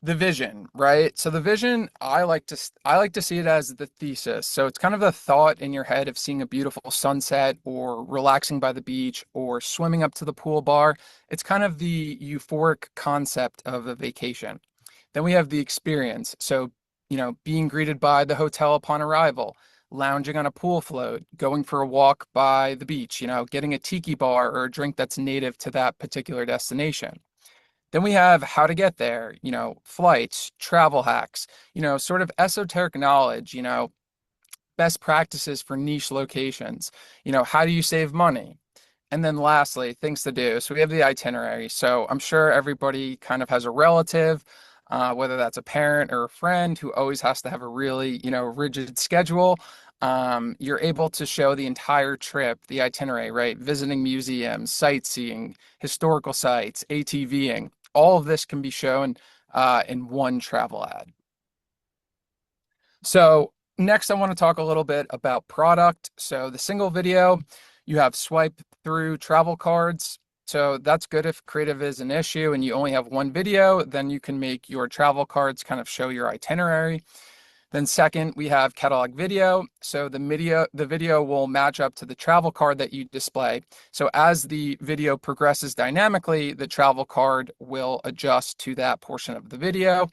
the vision, right? So the vision, I like to see it as the thesis. So it's kind of the thought in your head of seeing a beautiful sunset or relaxing by the beach or swimming up to the pool bar. It's kind of the euphoric concept of a vacation. Then we have the experience. So, being greeted by the hotel upon arrival, lounging on a pool float, going for a walk by the beach, getting a tiki bar or a drink that's native to that particular destination. Then we have how to get there, flights, travel hacks, sort of esoteric knowledge, best practices for niche locations, how do you save money? And then lastly, things to do. So we have the itinerary. So I'm sure everybody kind of has a relative, whether that's a parent or a friend who always has to have a really, rigid schedule. You're able to show the entire trip, the itinerary, right? Visiting museums, sightseeing, historical sites, ATVing. All of this can be shown in one travel ad. So next I want to talk a little bit about product. So the single video, you have swipe through travel cards. So that's good if creative is an issue and you only have one video, then you can make your travel cards kind of show your itinerary. Then second, we have catalog video. So the video will match up to the travel card that you display. So as the video progresses dynamically, the travel card will adjust to that portion of the video.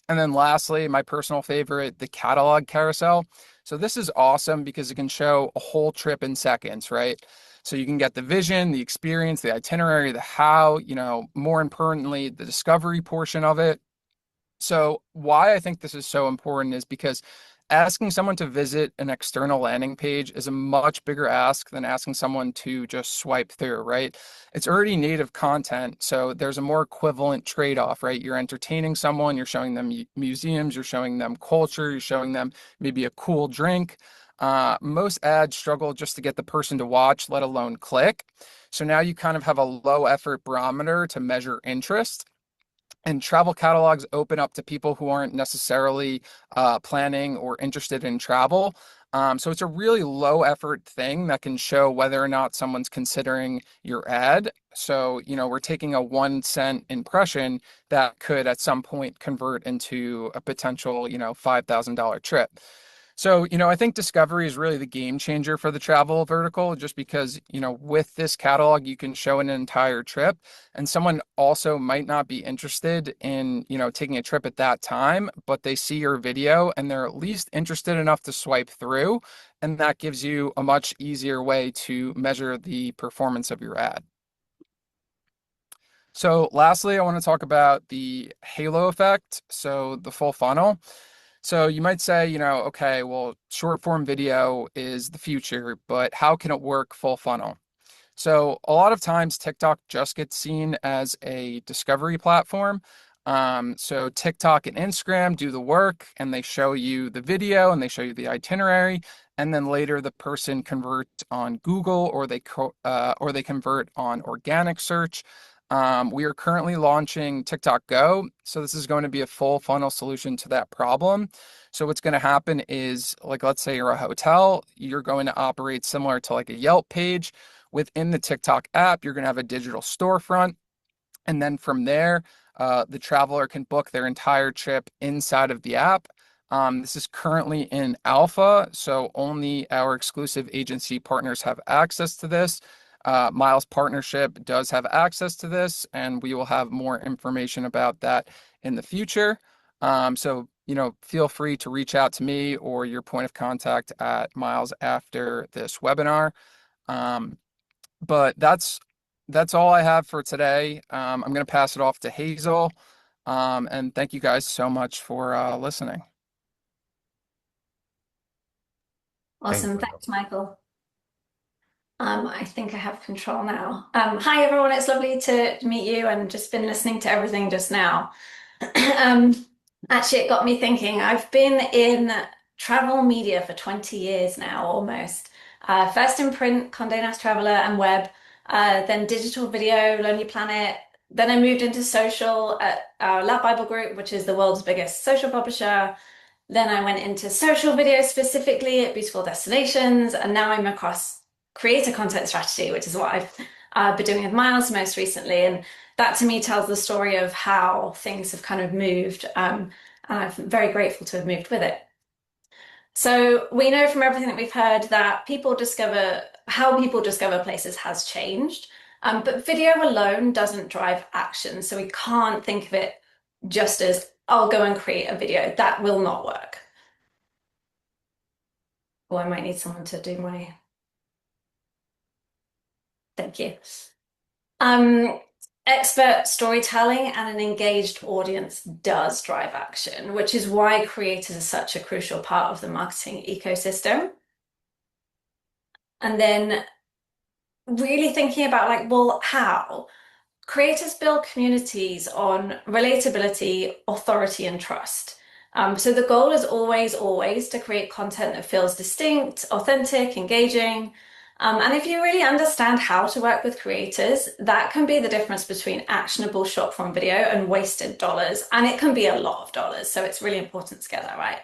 And then lastly, my personal favorite, the catalog carousel. So this is awesome because it can show a whole trip in seconds, right? So you can get the vision, the experience, the itinerary, the how, more importantly, the discovery portion of it. So why I think this is so important is because asking someone to visit an external landing page is a much bigger ask than asking someone to just swipe through, right? It's already native content, so there's a more equivalent trade-off, right? You're entertaining someone, you're showing them museums, you're showing them culture, you're showing them maybe a cool drink. Most ads struggle just to get the person to watch, let alone click. So now you kind of have a low effort barometer to measure interest. And travel catalogs open up to people who aren't necessarily planning or interested in travel. So it's a really low effort thing that can show whether or not someone's considering your ad. So, we're taking a 1 cent impression that could at some point convert into a potential, $5,000 trip. So, I think discovery is really the game changer for the travel vertical, just because, with this catalog, you can show an entire trip, and someone also might not be interested in, taking a trip at that time, but they see your video and they're at least interested enough to swipe through. And that gives you a much easier way to measure the performance of your ad. So lastly, I want to talk about the halo effect. So the full funnel. So you might say, okay, well, short form video is the future, but how can it work full funnel? So a lot of times TikTok just gets seen as a discovery platform. So TikTok and Instagram do the work and they show you the video and they show you the itinerary. And then later the person converts on Google or they convert on organic search. We are currently launching TikTok Go. So this is going to be a full funnel solution to that problem. So what's going to happen is, like, let's say you're a hotel, you're going to operate similar to like a Yelp page. Within the TikTok app, you're going to have a digital storefront. And then from there, the traveler can book their entire trip inside of the app. This is currently in alpha, so only our exclusive agency partners have access to this. Miles Partnership does have access to this, and we will have more information about that in the future. So, feel free to reach out to me or your point of contact at Miles after this webinar. But that's all I have for today. I'm going to pass it off to Hazel. And thank you guys so much for listening. Awesome. Thanks, Michael. I think I have control now. Hi, everyone. It's lovely to meet you and just been listening to everything just now. Actually, it got me thinking. I've been in travel media for 20 years now, almost. First in print, Condé Nast Traveler and web, then digital video, Lonely Planet. Then I moved into social at Lab Bible Group, which is the world's biggest social publisher. Then I went into social video specifically at Beautiful Destinations, and now I'm across creator content strategy, which is what I've been doing with Miles most recently. And that to me tells the story of how things have kind of moved. And I'm very grateful to have moved with it. So we know from everything that we've heard that how people discover places has changed. But video alone doesn't drive action. So we can't think of it just as, I'll go and create a video. That will not work. Oh, I might need someone to do my... Thank you. Expert storytelling and an engaged audience does drive action, which is why creators are such a crucial part of the marketing ecosystem. And then really thinking about how? Creators build communities on relatability, authority, and trust. So the goal is always to create content that feels distinct, authentic, engaging. And if you really understand how to work with creators, that can be the difference between actionable short form video and wasted dollars. And it can be a lot of dollars. So it's really important to get that right.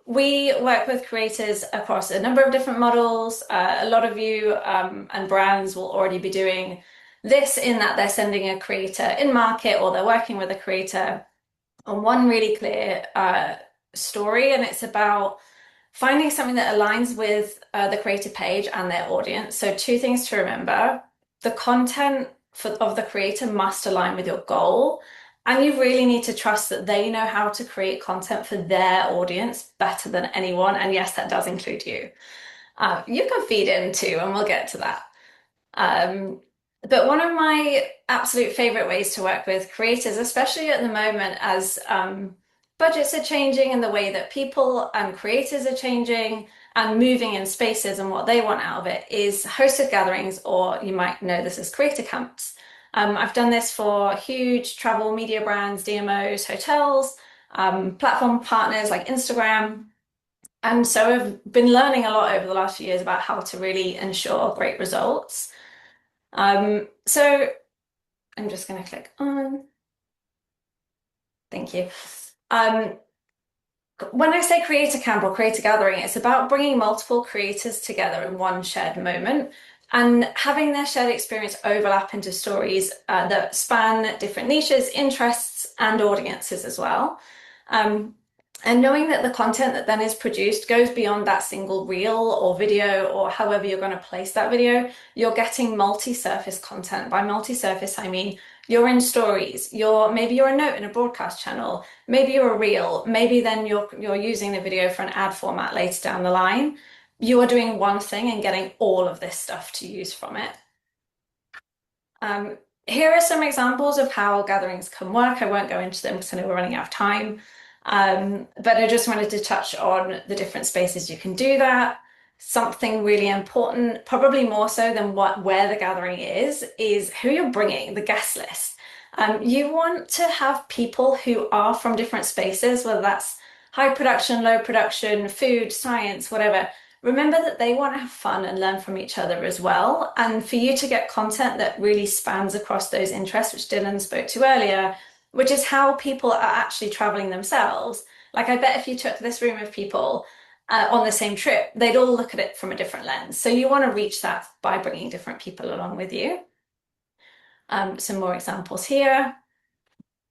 We work with creators across a number of different models. A lot of you and brands will already be doing this in that they're sending a creator in market or they're working with a creator on one really clear story, and it's about finding something that aligns with the creator page and their audience. So two things to remember. The content of the creator must align with your goal. And you really need to trust that they know how to create content for their audience better than anyone. And yes, that does include you. You can feed in too, and we'll get to that. But one of my absolute favorite ways to work with creators, especially at the moment as budgets are changing and the way that people and creators are changing and moving in spaces and what they want out of it, is hosted gatherings, or you might know this as creator camps. I've done this for huge travel media brands, DMOs, hotels, platform partners like Instagram. And so I've been learning a lot over the last few years about how to really ensure great results. So I'm just going to click on. Thank you. When I say creator camp or creator gathering, it's about bringing multiple creators together in one shared moment and having their shared experience overlap into stories that span different niches, interests, and audiences as well. And knowing that the content that then is produced goes beyond that single reel or video or however you're going to place that video, you're getting multi-surface content. By multi-surface, I mean you're in stories, maybe you're a note in a broadcast channel, maybe you're a reel, maybe then you're using the video for an ad format later down the line. You are doing one thing and getting all of this stuff to use from it. Here are some examples of how gatherings can work. I won't go into them because I know we're running out of time. But I just wanted to touch on the different spaces you can do that. Something really important, probably more so than where the gathering is who you're bringing, the guest list. You want to have people who are from different spaces, whether that's high production, low production, food, science, whatever. Remember that they want to have fun and learn from each other as well. And for you to get content that really spans across those interests, which Dylan spoke to earlier, which is how people are actually traveling themselves. Like, I bet if you took this room of people on the same trip, they'd all look at it from a different lens. So you want to reach that by bringing different people along with you. Some more examples here.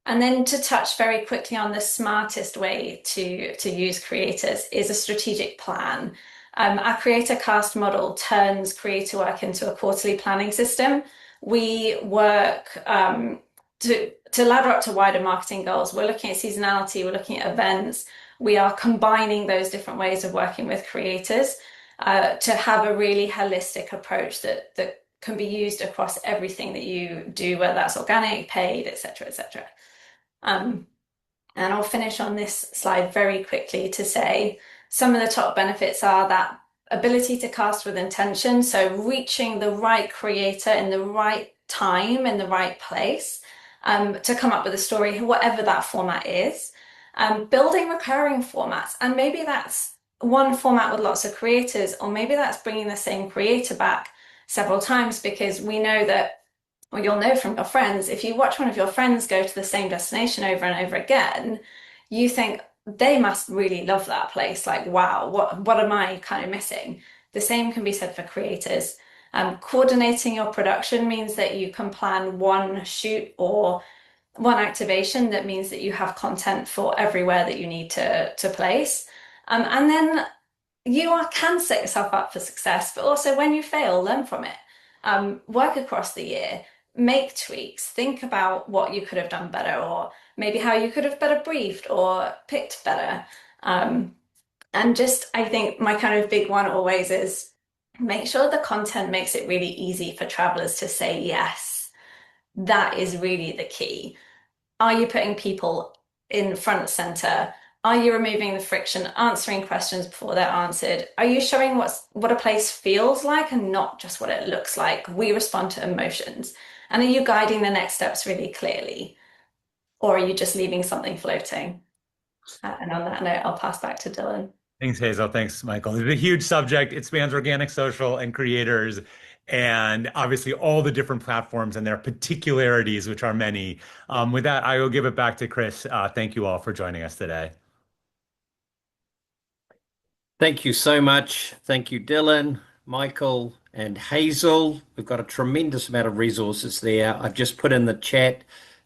And then to touch very quickly on the smartest way to use creators is a strategic plan. Our creator cast model turns creator work into a quarterly planning system. We work to ladder up to wider marketing goals. We're looking at seasonality, we're looking at events. We are combining those different ways of working with creators to have a really holistic approach that can be used across everything that you do, whether that's organic, paid, etc., etc. And I'll finish on this slide very quickly to say some of the top benefits are that ability to cast with intention, so reaching the right creator in the right time, in the right place, to come up with a story, whatever that format is. Building recurring formats, and maybe that's one format with lots of creators, or maybe that's bringing the same creator back several times, because we know that, or you'll know from your friends, if you watch one of your friends go to the same destination over and over again, you think they must really love that place. Like, wow, what am I kind of missing? The same can be said for creators. Coordinating your production means that you can plan one shoot or one activation. That means that you have content for everywhere that you need to place. And then you can set yourself up for success, but also when you fail, learn from it. Work across the year, make tweaks, think about what you could have done better, or maybe how you could have better briefed or picked better. And just, I think my kind of big one always is make sure the content makes it really easy for travelers to say yes. That is really the key. Are you putting people in front and center? Are you removing the friction, answering questions before they're answered? Are you showing what a place feels like and not just what it looks like? We respond to emotions. And are you guiding the next steps really clearly? Or are you just leaving something floating? And on that note, I'll pass back to Dylan. Thanks, Hazel. Thanks, Michael. It's a huge subject. It spans organic, social, and creators, and obviously all the different platforms and their particularities, which are many. With that, I will give it back to Chris. Thank you all for joining us today. Thank you so much. Thank you, Dylan, Michael, and Hazel. We've got a tremendous amount of resources there. I've just put in the chat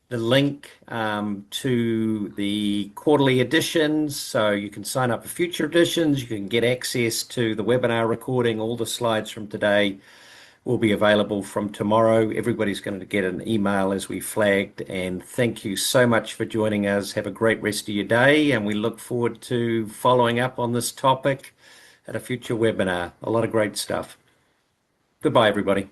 the link to the quarterly editions, so you can sign up for future editions. You can get access to the webinar recording. All the slides from today will be available from tomorrow. Everybody's going to get an email as we flagged. And thank you so much for joining us. Have a great rest of your day, and we look forward to following up on this topic at a future webinar. A lot of great stuff. Goodbye, everybody.